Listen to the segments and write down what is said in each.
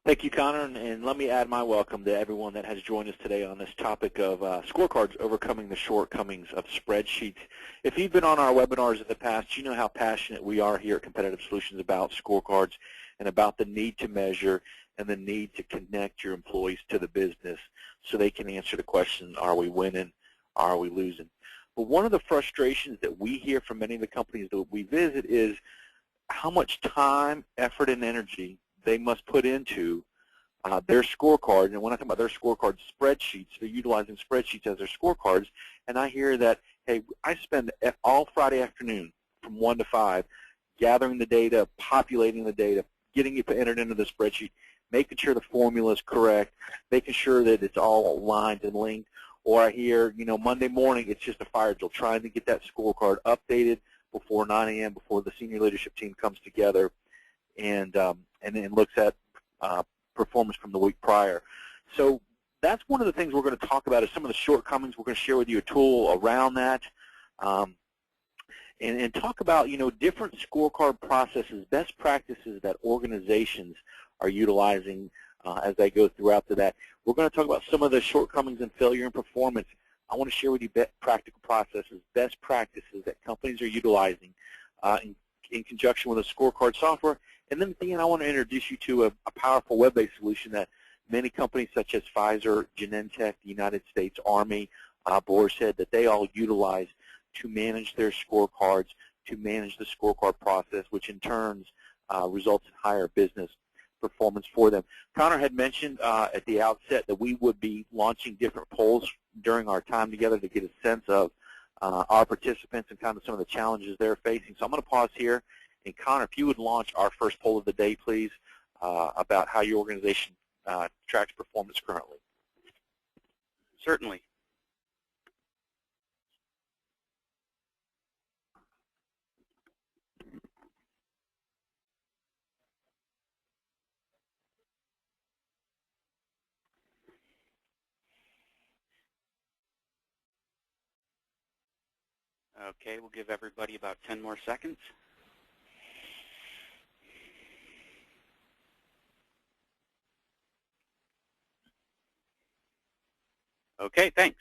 Thank you, Connor, and let me add my welcome to everyone that has joined us today on this topic of scorecards, overcoming the shortcomings of spreadsheets. If you've been on our webinars in the past, you know how passionate we are here at Competitive Solutions about scorecards and about the need to measure and the need to connect your employees to the business so they can answer the question, are we winning, are we losing? But one of the frustrations that we hear from many of the companies that we visit is how much time, effort, and energy they must put into their scorecard. And when I talk about their scorecard spreadsheets, they're utilizing spreadsheets as their scorecards. And I hear that, hey, I spend all Friday afternoon from 1 to 5 gathering the data, populating the data, getting it entered into the spreadsheet, making sure the formula is correct, making sure that it's all aligned and linked. Or I hear, you know, Monday morning it's just a fire drill, trying to get that scorecard updated before 9 a.m., before the senior leadership team comes together and then looks at performance from the week prior. So that's one of the things we're going to talk about is some of the shortcomings. We're going to share with you a tool around that and talk about, you know, different scorecard processes, best practices that organizations are utilizing as they go throughout to that. We're going to talk about some of the shortcomings and failure and performance. I want to share with you practical processes, best practices that companies are utilizing in conjunction with a scorecard software. And then at the end, I want to introduce you to a powerful web-based solution that many companies such as Pfizer, Genentech, the United States Army, Boar's-Head, that they all utilize to manage their scorecards, to manage the scorecard process, which in turn results in higher business performance for them. Connor had mentioned at the outset that we would be launching different polls during our time together to get a sense of our participants and kind of some of the challenges they're facing. So I'm going to pause here. And Connor, if you would launch our first poll of the day, please, about how your organization tracks performance currently. Certainly. Okay, we'll give everybody about 10 more seconds. Okay, thanks.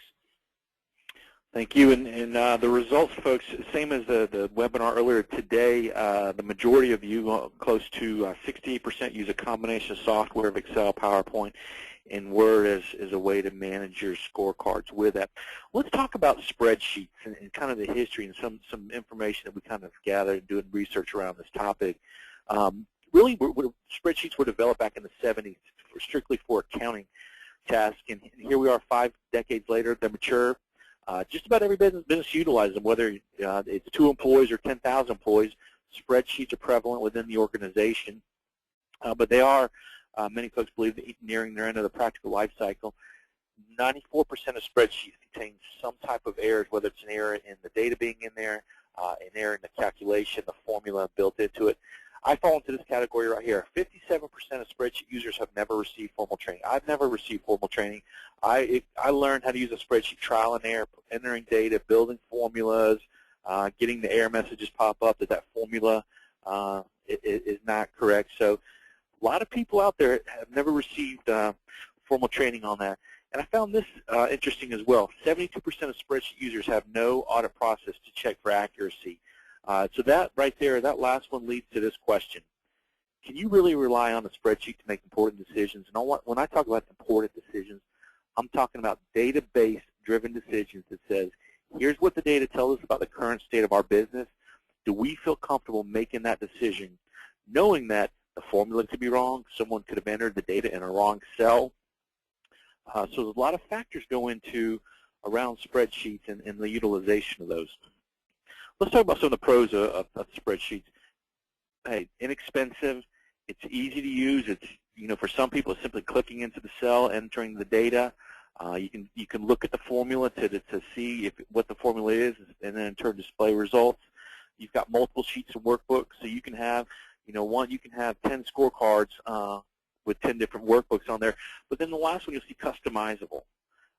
Thank you. And the results, folks, same as the webinar earlier today, the majority of you, close to 68%, use a combination of software of Excel, PowerPoint, and Word as a way to manage your scorecards with that. Let's talk about spreadsheets and kind of the history and some information that we kind of gathered doing research around this topic. Really, spreadsheets were developed back in the 70s strictly for accounting tasks, and here we are 5 decades later. They're mature. Just about every business utilizes them, whether it's 2 employees or 10,000 employees. Spreadsheets are prevalent within the organization, but they are, many folks believe, nearing their end of the practical life cycle. 94% of spreadsheets contain some type of errors, whether it's an error in the data being in there, an error in the calculation, the formula built into it. I fall into this category right here. 57% of spreadsheet users have never received formal training. I've never received formal training. I learned how to use a spreadsheet trial and error, entering data, building formulas, getting the error messages pop up that that formula is not correct. So a lot of people out there have never received formal training on that. And I found this interesting as well. 72% of spreadsheet users have no audit process to check for accuracy. So that right there, that last one leads to this question. Can you really rely on a spreadsheet to make important decisions? And when I talk about important decisions, I'm talking about database-driven decisions that says, here's what the data tells us about the current state of our business. Do we feel comfortable making that decision, knowing that the formula could be wrong, someone could have entered the data in a wrong cell? So there's a lot of factors go into around spreadsheets and the utilization of those. Let's talk about some of the pros of spreadsheets. Hey, inexpensive. It's easy to use. It's, you know, for some people, it's simply clicking into the cell, entering the data. You can look at the formula to see what the formula is, and then in turn display results. You've got multiple sheets of workbooks, so you can have, you know, you can have 10 scorecards with 10 different workbooks on there. But then the last one you'll see customizable,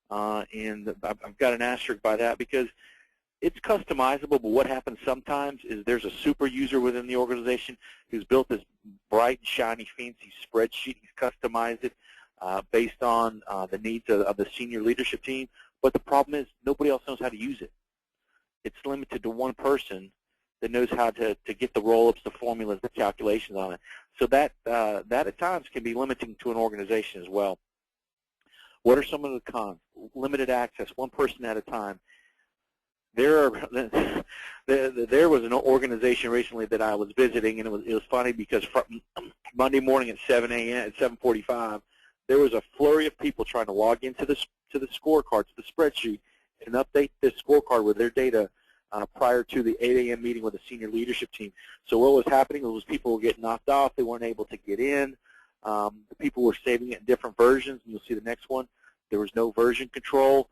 and I've got an asterisk by that because it's customizable, but what happens sometimes is there's a super user within the organization who's built this bright, shiny, fancy spreadsheet. He's customized it based on the needs of the senior leadership team. But the problem is nobody else knows how to use it. It's limited to one person that knows how to get the roll-ups, the formulas, the calculations on it. So that at times can be limiting to an organization as well. What are some of the cons? Limited access, one person at a time. There was an organization recently that I was visiting, and it was funny because from Monday morning at 7 a.m. at 7:45, there was a flurry of people trying to log into the scorecard, to the spreadsheet, and update this scorecard with their data prior to the 8 a.m. meeting with the senior leadership team. So what was happening was people were getting knocked off. They weren't able to get in. The people were saving it in different versions, and you'll see the next one. There was no version control.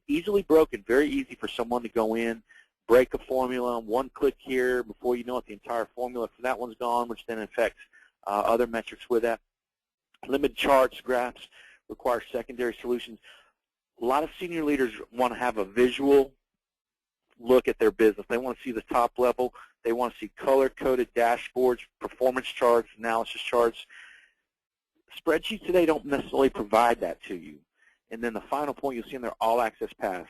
Easily broken, very easy for someone to go in, break a formula, one click here, before you know it, the entire formula for that one's gone, which then affects other metrics with that. Limited charts, graphs, require secondary solutions. A lot of senior leaders want to have a visual look at their business. They want to see the top level. They want to see color-coded dashboards, performance charts, analysis charts. Spreadsheets today don't necessarily provide that to you. And then the final point you'll see in their all-access pass.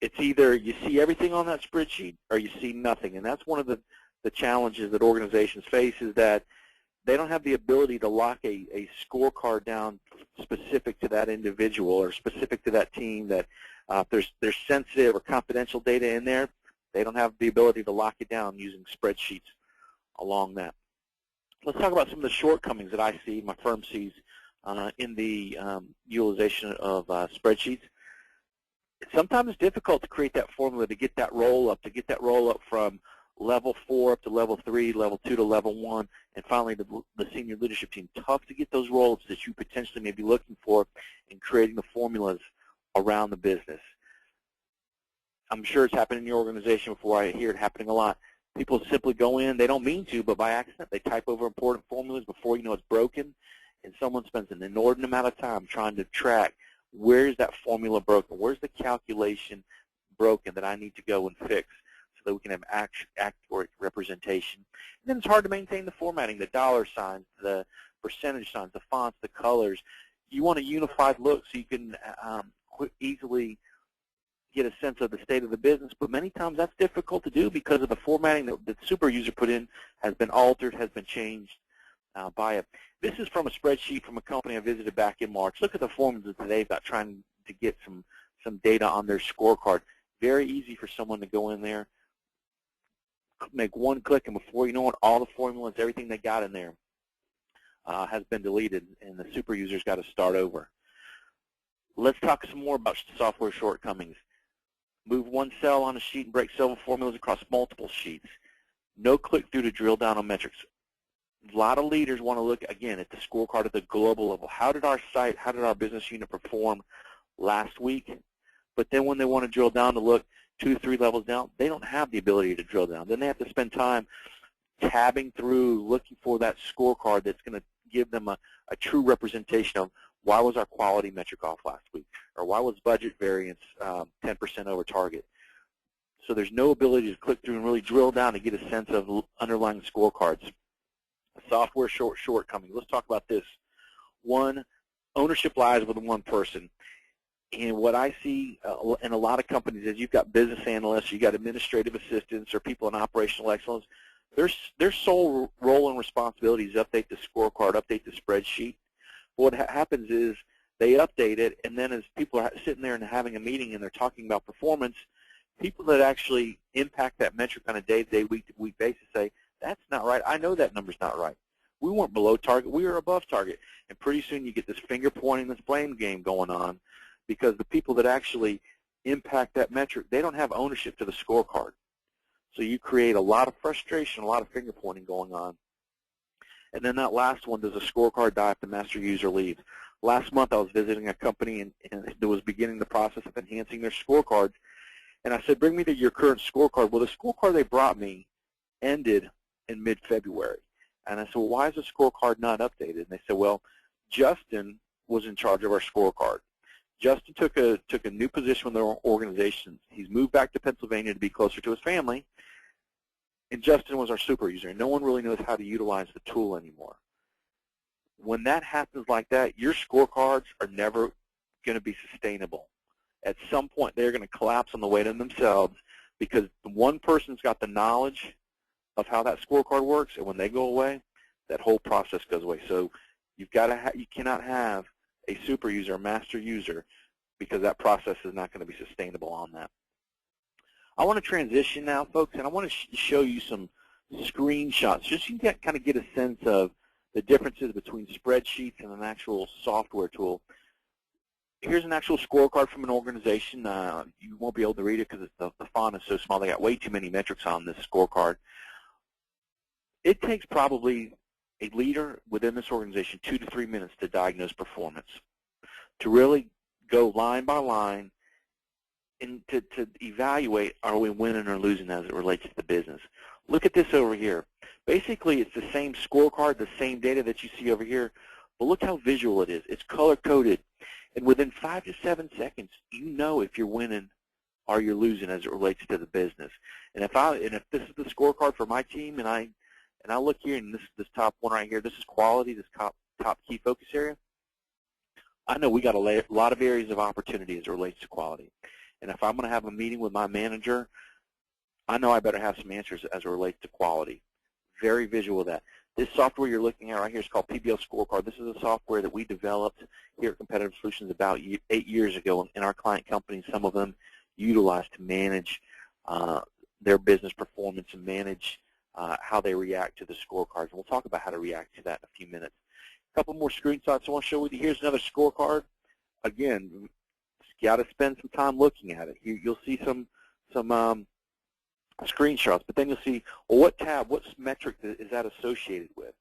It's either you see everything on that spreadsheet or you see nothing. And that's one of the challenges that organizations face, is that they don't have the ability to lock a scorecard down specific to that individual or specific to that team, that if there's sensitive or confidential data in there, they don't have the ability to lock it down using spreadsheets along that. Let's talk about some of the shortcomings that I see, my firm sees, in the utilization of spreadsheets. Sometimes it's difficult to create that formula, to get that roll-up, from level 4 up to level 3, level 2 to level 1, and finally the senior leadership team. Tough to get those roll-ups that you potentially may be looking for in creating the formulas around the business. I'm sure it's happened in your organization before. I hear it happening a lot. People simply go in, they don't mean to, but by accident they type over important formulas. Before you know it's broken, and someone spends an inordinate amount of time trying to track where is that formula broken, where's the calculation broken that I need to go and fix so that we can have accurate representation. And then it's hard to maintain the formatting, the dollar signs, the percentage signs, the fonts, the colors. You want a unified look so you can easily get a sense of the state of the business, but many times that's difficult to do because of the formatting that the super user put in has been altered, has been changed by it. This is from a spreadsheet from a company I visited back in March. Look at the formulas that they've got trying to get some data on their scorecard. Very easy for someone to go in there, make one click, and before you know it, all the formulas, everything they got in there has been deleted, and the super user's got to start over. Let's talk some more about software shortcomings. Move one cell on a sheet and break several formulas across multiple sheets. No click-through to drill down on metrics. A lot of leaders want to look, again, at the scorecard at the global level. How did our site, how did our business unit perform last week? But then when they want to drill down to look 2 or 3 levels down, they don't have the ability to drill down. Then they have to spend time tabbing through, looking for that scorecard that's going to give them a true representation of why was our quality metric off last week, or why was budget variance 10% over target. So there's no ability to click through and really drill down to get a sense of underlying scorecards. Software shortcomings. Let's talk about this. One, ownership lies with one person. And what I see in a lot of companies is you've got business analysts, you've got administrative assistants, or people in operational excellence. Their sole role and responsibility is update the scorecard, update the spreadsheet. What happens is they update it, and then as people are sitting there and having a meeting and they're talking about performance, people that actually impact that metric on a day-to-day, week-to-week basis say, that's not right. I know that number's not right. We weren't below target. We were above target. And pretty soon you get this finger pointing, this blame game going on, because the people that actually impact that metric, they don't have ownership to the scorecard. So you create a lot of frustration, a lot of finger pointing going on. And then that last one, does a scorecard die if the master user leaves? Last month I was visiting a company and that was beginning the process of enhancing their scorecards. And I said, bring me to your current scorecard. Well, the scorecard they brought me ended in mid-February. And I said, well, why is the scorecard not updated? And they said, well, Justin was in charge of our scorecard. Justin took a new position with their organization. He's moved back to Pennsylvania to be closer to his family. and Justin was our super user, and no one really knows how to utilize the tool anymore. When that happens like that, your scorecards are never going to be sustainable. At some point, they're going to collapse on the weight of themselves because one person's got the knowledge of how that scorecard works, and when they go away, that whole process goes away. So you've got to you cannot have a super user, a master user, because that process is not going to be sustainable on that. I want to transition now, folks, and I want to show you some screenshots just so you can kind of get a sense of the differences between spreadsheets and an actual software tool. Here's an actual scorecard from an organization. You won't be able to read it because the font is so small. They got way too many metrics on this scorecard. It takes probably a leader within this organization 2 to 3 minutes to diagnose performance, to really go line by line and to evaluate, are we winning or losing as it relates to the business. Look at this over here. Basically, it's the same scorecard, the same data that you see over here, but look how visual it is. It's color-coded, and within 5 to 7 seconds, you know if you're winning or you're losing as it relates to the business. And if this is the scorecard for my team, and I look here, and this top one right here, this is quality, this top key focus area, I know we got a lot of areas of opportunity as it relates to quality. And if I'm going to have a meeting with my manager, I know I better have some answers as it relates to quality. Very visual with that. This software you're looking at right here is called PBL Scorecard. This is a software that we developed here at Competitive Solutions about 8 years ago in our client companies. Some of them utilize to manage their business performance and manage how they react to the scorecards. And we'll talk about how to react to that in a few minutes. A couple more screenshots I want to show you. Here's another scorecard. Again, you got to spend some time looking at it. You'll see some screenshots, but then you'll see, well, what tab, what metric is that associated with?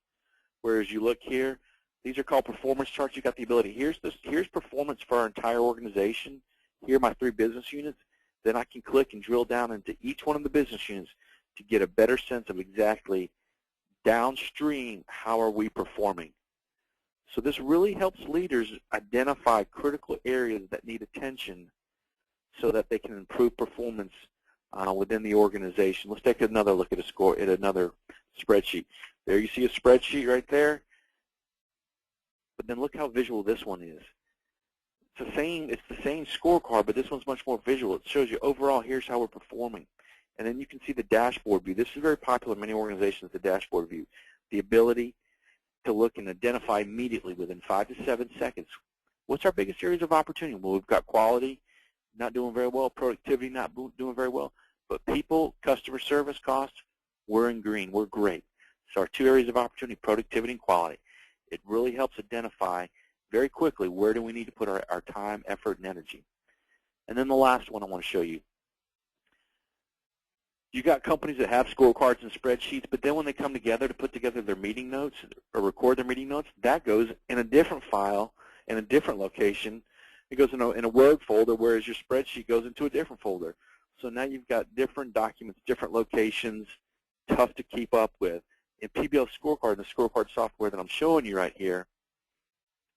Whereas you look here, these are called performance charts. You got the ability. Here's performance for our entire organization. Here are my 3 business units. Then I can click and drill down into each one of the business units to get a better sense of exactly downstream how are we performing. So this really helps leaders identify critical areas that need attention so that they can improve performance within the organization. Let's take another look at another spreadsheet. There you see a spreadsheet right there, but then look how visual this one is. It's the same scorecard, but this one's much more visual. It shows you overall, here's how we're performing. And then you can see the dashboard view. This is very popular in many organizations, the dashboard view. The ability to look and identify immediately within 5 to 7 seconds, what's our biggest areas of opportunity? Well, we've got quality not doing very well, productivity not doing very well, but people, customer service costs, we're in green, we're great. So our 2 areas of opportunity, productivity and quality. It really helps identify very quickly where do we need to put our time, effort, and energy. And then the last one I want to show you. You got companies that have scorecards and spreadsheets, but then when they come together to put together their meeting notes or record their meeting notes, that goes in a different file in a different location. It goes in a Word folder, whereas your spreadsheet goes into a different folder. So now you've got different documents, different locations, tough to keep up with. In PBL Scorecard, the Scorecard software that I'm showing you right here,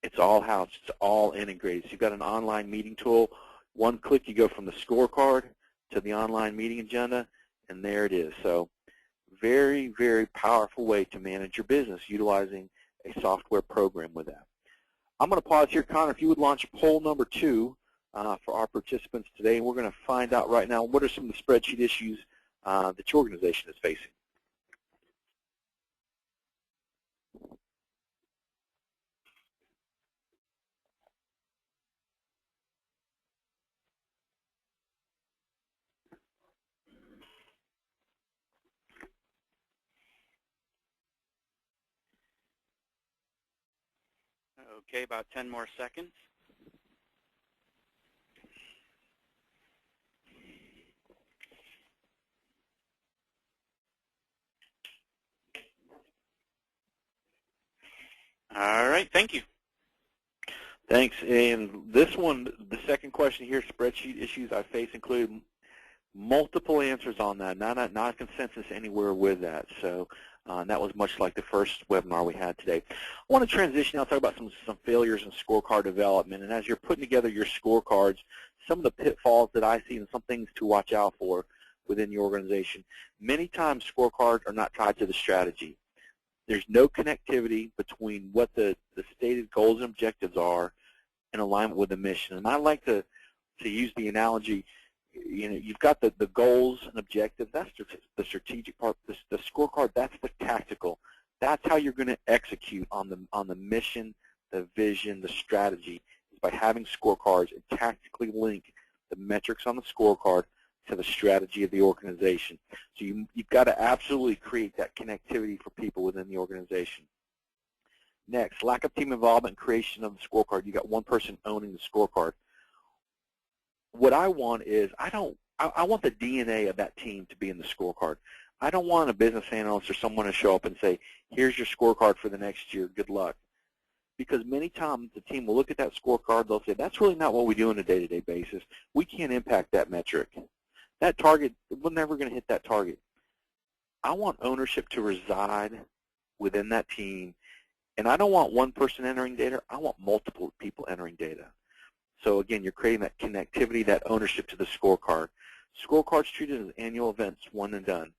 it's all housed, it's all integrated. So you've got an online meeting tool. One click, you go from the scorecard to the online meeting agenda, and there it is. So very, very powerful way to manage your business utilizing a software program with that. I'm going to pause here, Connor, if you would launch poll number 2 for our participants today, and we're going to find out right now what are some of the spreadsheet issues that your organization is facing. Okay, about 10 more seconds. All right, thank you. Thanks. And this one, the second question here, spreadsheet issues I face include multiple answers on that, not a consensus anywhere with that. So that was much like the first webinar we had today. I want to transition now, talk about some failures in scorecard development. And as you're putting together your scorecards, some of the pitfalls that I see and some things to watch out for. within your organization. Many times scorecards are not tied to the strategy. There's no connectivity between what the stated goals and objectives are in alignment with the mission. And I like to use the analogy, you've got the goals and objectives. That's the strategic part. The scorecard, that's the tactical. That's how you're going to execute on the mission, the vision, the strategy, is by having scorecards and tactically link the metrics on the scorecard to the strategy of the organization. So you've got to absolutely create that connectivity for people within the organization. Next, lack of team involvement and creation of the scorecard. You got one person owning the scorecard. What I want is, I want the DNA of that team to be in the scorecard. I don't want a business analyst or someone to show up and say, here's your scorecard for the next year, good luck. Because many times the team will look at that scorecard, they'll say, that's really not what we do on a day-to-day basis. We can't impact that metric. That target, we're never going to hit that target. I want ownership to reside within that team, and I don't want one person entering data. I want multiple people entering data. So again, you're creating that connectivity, that ownership to the scorecard. Scorecards treated as annual events, one and done.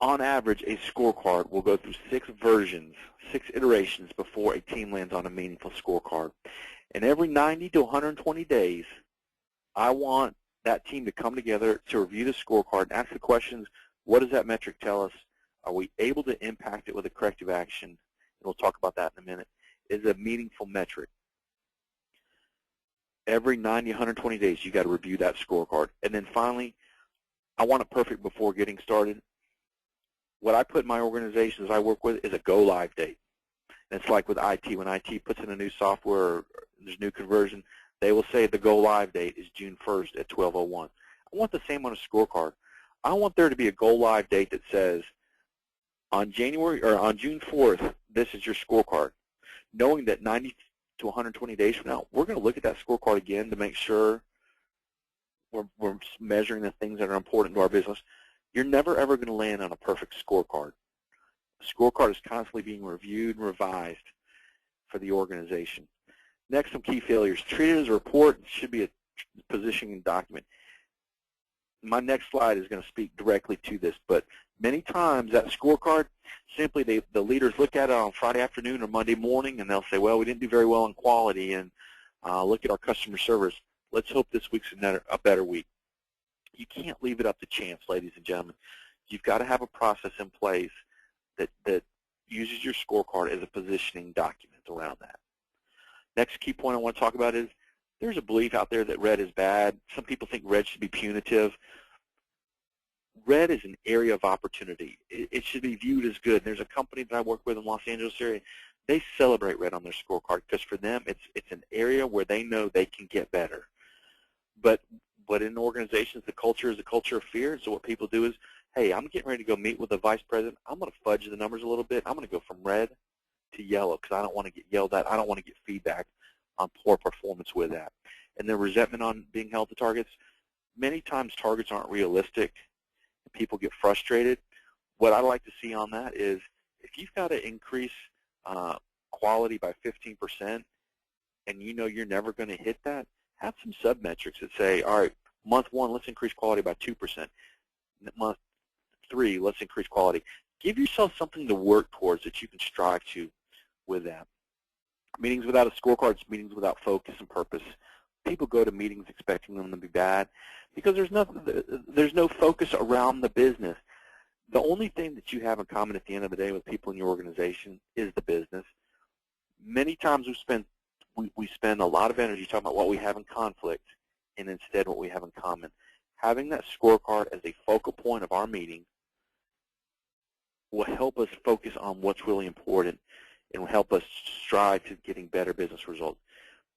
On average, a scorecard will go through 6 versions, 6 iterations before a team lands on a meaningful scorecard. And every 90 to 120 days, I want that team to come together to review the scorecard and ask the questions, what does that metric tell us? Are we able to impact it with a corrective action? And we'll talk about that in a minute. Is a meaningful metric. Every 90, 120 days, you've got to review that scorecard. And then finally, I want it perfect before getting started. What I put in my organizations I work with is a go-live date. And it's like with IT. When IT puts in a new software or there's new conversion, they will say the go-live date is June 1st at 12:01. I want the same on a scorecard. I want there to be a go-live date that says on June 4th, this is your scorecard. Knowing that 90 to 120 days from now, we're going to look at that scorecard again to make sure we're measuring the things that are important to our business. You're never, ever going to land on a perfect scorecard. The scorecard is constantly being reviewed and revised for the organization. Next, some key failures. Treated as a report, should be a positioning document. My next slide is going to speak directly to this, but many times that scorecard, simply the leaders look at it on Friday afternoon or Monday morning, and they'll say, well, we didn't do very well in quality, and look at our customer service. Let's hope this week's a better week. You can't leave it up to chance, ladies and gentlemen. You've got to have a process in place that uses your scorecard as a positioning document around that. Next key point I want to talk about is there's a belief out there that red is bad. Some people think red should be punitive. Red is an area of opportunity. It should be viewed as good. There's a company that I work with in Los Angeles area. They celebrate red on their scorecard because for them it's an area where they know they can get better. But in organizations, the culture is a culture of fear. So what people do is, hey, I'm getting ready to go meet with the vice president. I'm going to fudge the numbers a little bit. I'm going to go from red to yellow because I don't want to get yelled at. I don't want to get feedback on poor performance with that. And the resentment on being held to targets. Many times targets aren't realistic. People get frustrated. What I like to see on that is if you've got to increase quality by 15% and you know you're never going to hit that, have some sub-metrics that say, all right, month 1, let's increase quality by 2%. Month 3, let's increase quality. Give yourself something to work towards that you can strive to with that. Meetings without a scorecard is meetings without focus and purpose. People go to meetings expecting them to be bad because there's no focus around the business. The only thing that you have in common at the end of the day with people in your organization is the business. Many times we spend a lot of energy talking about what we have in conflict and instead what we have in common. Having that scorecard as a focal point of our meeting will help us focus on what's really important and will help us strive to getting better business results.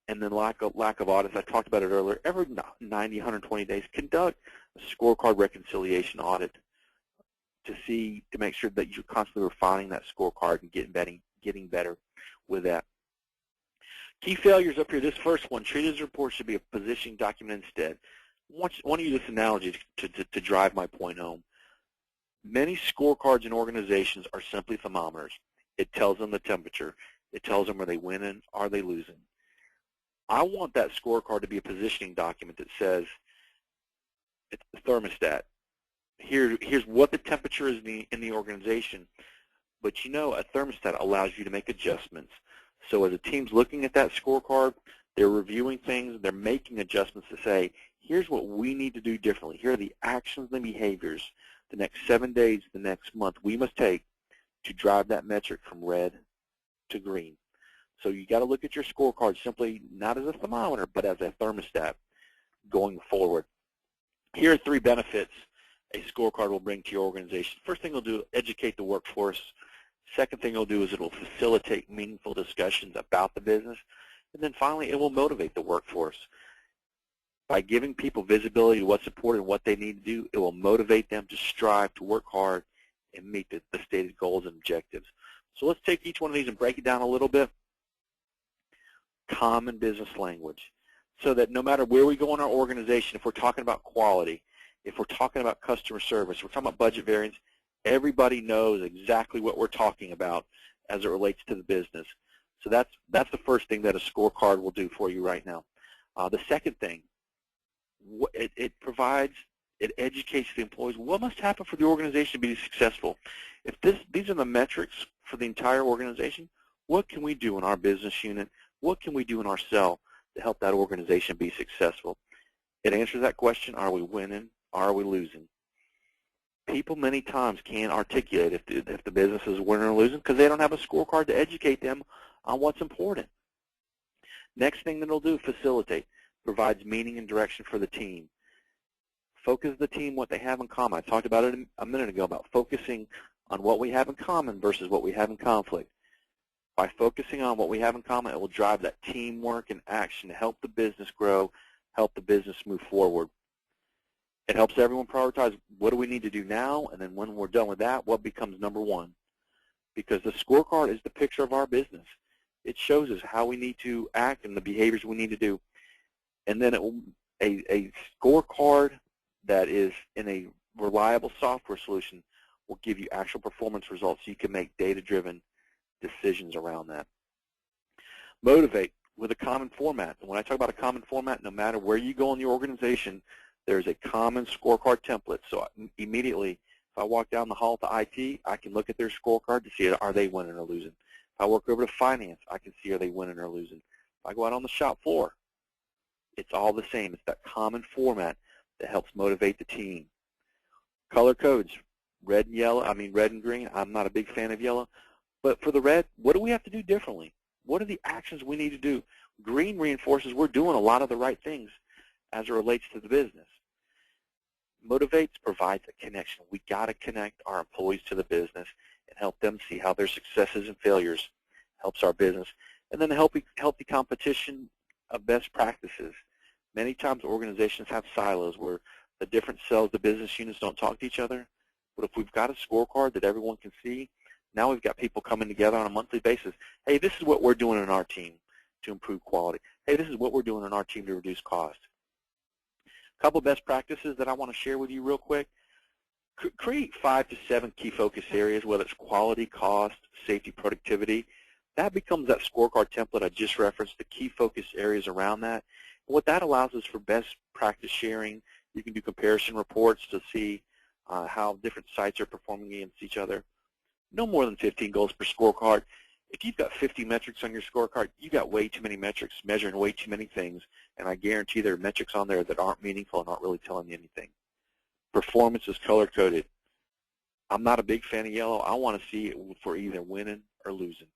And then lack of audits, I talked about it earlier. Every 90, 120 days, conduct a scorecard reconciliation audit to make sure that you're constantly refining that scorecard and getting better with that. Key failures up here. This first one, treated as a report should be a positioning document instead. I want to use this analogy to drive my point home. Many scorecards in organizations are simply thermometers. It tells them the temperature. It tells them are they winning, are they losing. I want that scorecard to be a positioning document that says, It's the thermostat. Here's what the temperature is in the organization. But you know, a thermostat allows you to make adjustments. So as a team's looking at that scorecard, they're reviewing things, they're making adjustments to say, here's what we need to do differently. Here are the actions and behaviors the next 7 days, the next month we must take to drive that metric from red to green. So you got to look at your scorecard simply not as a thermometer, but as a thermostat going forward. Here are 3 benefits a scorecard will bring to your organization. First thing it'll do, educate the workforce. Second thing it'll do is it will facilitate meaningful discussions about the business. And then finally, it will motivate the workforce. By giving people visibility to what's important and what they need to do, it will motivate them to strive to work hard and meet the stated goals and objectives. So let's take each one of these and break it down a little bit. Common business language. So that no matter where we go in our organization, if we're talking about quality, if we're talking about customer service, we're talking about budget variance, everybody knows exactly what we're talking about as it relates to the business. So that's the first thing that a scorecard will do for you right now. The second thing, it educates the employees what must happen for the organization to be successful. If these are the metrics for the entire organization, what can we do in our business unit? What can we do in our cell to help that organization be successful? It answers that question, are we winning? Are we losing? People many times can't articulate if the business is winning or losing because they don't have a scorecard to educate them on what's important. Next thing that it'll do, facilitate. Provides meaning and direction for the team. Focus the team what they have in common. I talked about it a minute ago about focusing on what we have in common versus what we have in conflict. By focusing on what we have in common, it will drive that teamwork and action to help the business grow, help the business move forward. It helps everyone prioritize what do we need to do now, and then when we're done with that, what becomes number one. Because the scorecard is the picture of our business. It shows us how we need to act and the behaviors we need to do. And then a scorecard that is in a reliable software solution will give you actual performance results so you can make data-driven decisions around that. Motivate with a common format. And when I talk about a common format, no matter where you go in the organization, there's a common scorecard template. So immediately, if I walk down the hall to IT, I can look at their scorecard to see are they winning or losing. If I work over to finance, I can see are they winning or losing. If I go out on the shop floor, it's all the same. It's that common format that helps motivate the team. Color codes, red and green. I'm not a big fan of yellow. But for the red, what do we have to do differently? What are the actions we need to do? Green reinforces we're doing a lot of the right things as it relates to the business. Motivates provides a connection. We got to connect our employees to the business and help them see how their successes and failures helps our business. And then healthy competition of best practices. Many times organizations have silos where the different cells, the business units don't talk to each other. But if we've got a scorecard that everyone can see, now we've got people coming together on a monthly basis. Hey, this is what we're doing in our team to improve quality. Hey, this is what we're doing in our team to reduce cost. A couple best practices that I want to share with you real quick. Create 5 to 7 key focus areas, whether it's quality, cost, safety, productivity. That becomes that scorecard template I just referenced, the key focus areas around that. And what that allows is for best practice sharing. You can do comparison reports to see how different sites are performing against each other. No more than 15 goals per scorecard. If you've got 50 metrics on your scorecard, you've got way too many metrics measuring way too many things, and I guarantee there are metrics on there that aren't meaningful and aren't really telling you anything. Performance is color-coded. I'm not a big fan of yellow. I want to see it for either winning or losing.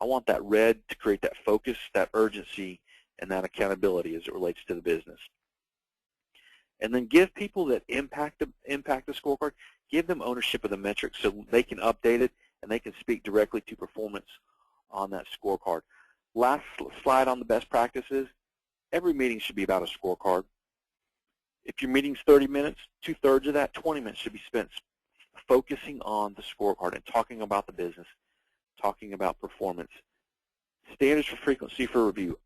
I want that red to create that focus, that urgency, and that accountability as it relates to the business. And then give people that impact the scorecard, give them ownership of the metrics so they can update it and they can speak directly to performance on that scorecard. Last slide on the best practices, every meeting should be about a scorecard. If your meeting's 30 minutes, 2/3 of that, 20 minutes should be spent focusing on the scorecard and talking about the business, talking about performance. Standards for frequency for review.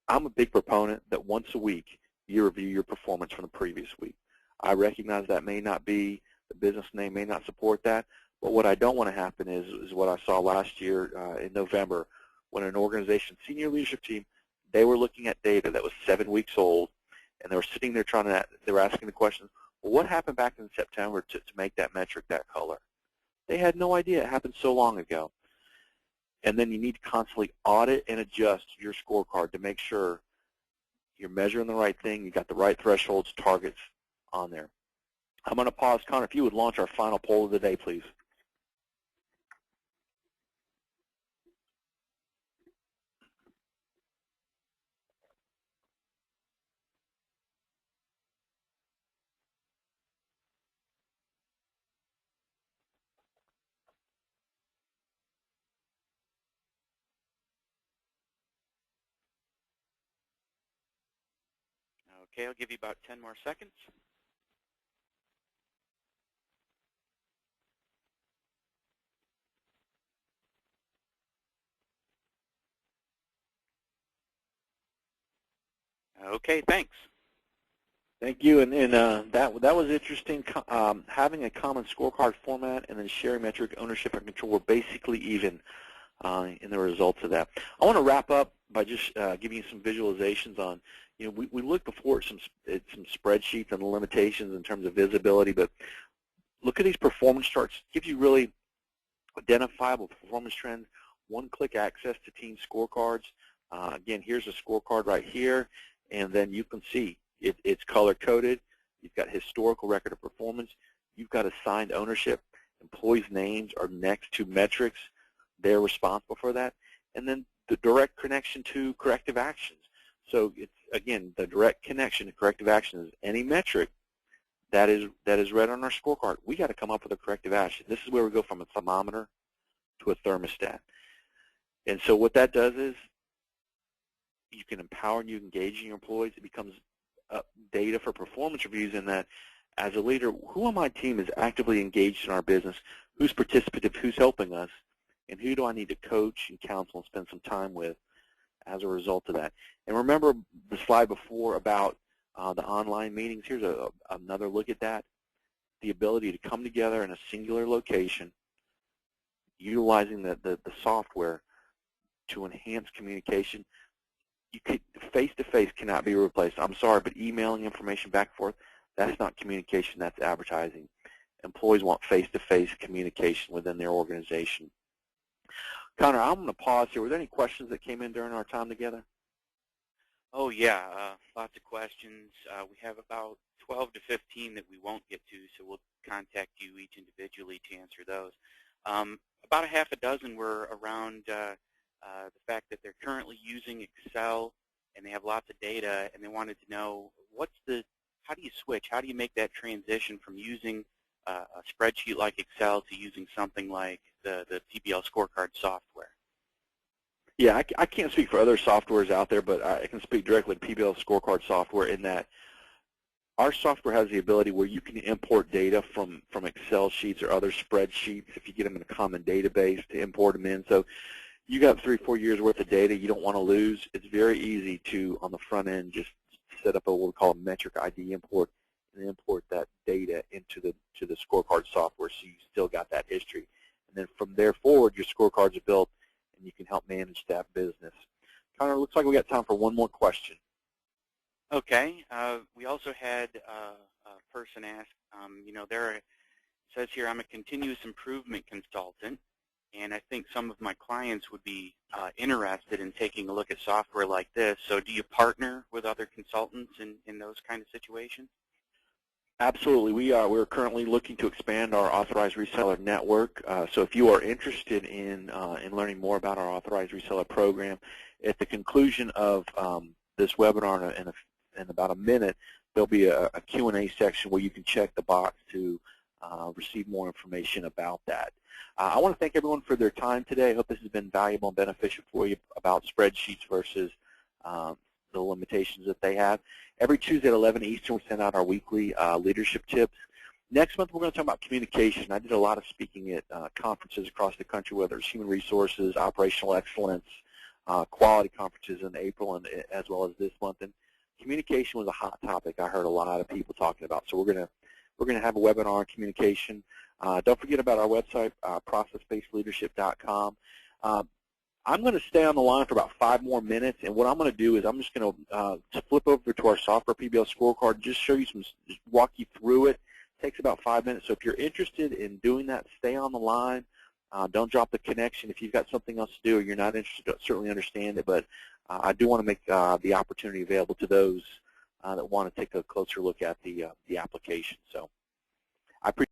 I'm a big proponent that once a week you review your performance from the previous week. I recognize that may not be, the business name may not support that, but what I don't want to happen is what I saw last year in November when an organization, senior leadership team, they were looking at data that was 7 weeks old, and they were sitting there they were asking the question, Well, what happened back in September to make that metric that color? They had no idea. It happened so long ago. And then you need to constantly audit and adjust your scorecard to make sure you're measuring the right thing, you got the right thresholds, targets on there. I'm going to pause. Connor, if you would launch our final poll of the day, please. Okay, I'll give you about 10 more seconds. Okay, thanks. Thank you, and that was interesting. Having a common scorecard format and then sharing metric ownership and control were basically even in the results of that. I want to wrap up by just giving you some visualizations on. We looked before at some spreadsheets and the limitations in terms of visibility, but look at these performance charts. It gives you really identifiable performance trends, one-click access to team scorecards. Again, here's a scorecard right here, and then you can see it's color-coded. You've got historical record of performance. You've got assigned ownership. Employees' names are next to metrics. They're responsible for that. And then the direct connection to corrective actions. So it's, again, the direct connection to corrective action is any metric that is read on our scorecard. We got to come up with a corrective action. This is where we go from a thermometer to a thermostat. And so what that does is you can empower and you engage your employees. It becomes data for performance reviews in that as a leader, who on my team is actively engaged in our business, who's participative, who's helping us, and who do I need to coach and counsel and spend some time with as a result of that. And remember the slide before about the online meetings. Here's another look at that. The ability to come together in a singular location, utilizing the software to enhance communication. You could, face-to-face cannot be replaced. I'm sorry, but emailing information back and forth, that's not communication, that's advertising. Employees want face-to-face communication within their organization. Connor, I'm going to pause here. Were there any questions that came in during our time together? Oh, yeah, lots of questions. We have about 12 to 15 that we won't get to, so we'll contact you each individually to answer those. About a half a dozen were around the fact that they're currently using Excel and they have lots of data, and they wanted to know how do you switch? How do you make that transition from using a spreadsheet like Excel to using something like the PBL Scorecard software? Yeah, I can't speak for other softwares out there, but I can speak directly to PBL Scorecard software in that our software has the ability where you can import data from Excel sheets or other spreadsheets if you get them in a common database to import them in. So you got 3 or 4 years worth of data you don't want to lose. It's very easy to, on the front end, just set up what we call a metric ID import and import that data into the scorecard software so you still got that history. And then from there forward, your scorecards are built and you can help manage that business. Connor, looks like we got time for one more question. Okay. We also had a person ask, it says here, I'm a continuous improvement consultant, and I think some of my clients would be interested in taking a look at software like this. So do you partner with other consultants in those kind of situations? Absolutely. We're currently looking to expand our authorized reseller network. So if you are interested in learning more about our authorized reseller program, at the conclusion of this webinar in about a minute, there'll be a Q&A section where you can check the box to receive more information about that. I want to thank everyone for their time today. I hope this has been valuable and beneficial for you about spreadsheets versus the limitations that they have. Every Tuesday at 11 Eastern, we send out our weekly leadership tips. Next month, we're going to talk about communication. I did a lot of speaking at conferences across the country, whether it's human resources, operational excellence, quality conferences in April, and as well as this month. And communication was a hot topic I heard a lot of people talking about. So we're going to have a webinar on communication. Don't forget about our website, process-basedleadership.com. I'm going to stay on the line for about 5 more minutes, and what I'm going to do is I'm just going to flip over to our software PBL scorecard, just show you just walk you through it. It takes about 5 minutes, so if you're interested in doing that, stay on the line. Don't drop the connection. If you've got something else to do or you're not interested, I certainly understand it, but I do want to make the opportunity available to those that want to take a closer look at the application. So I appreciate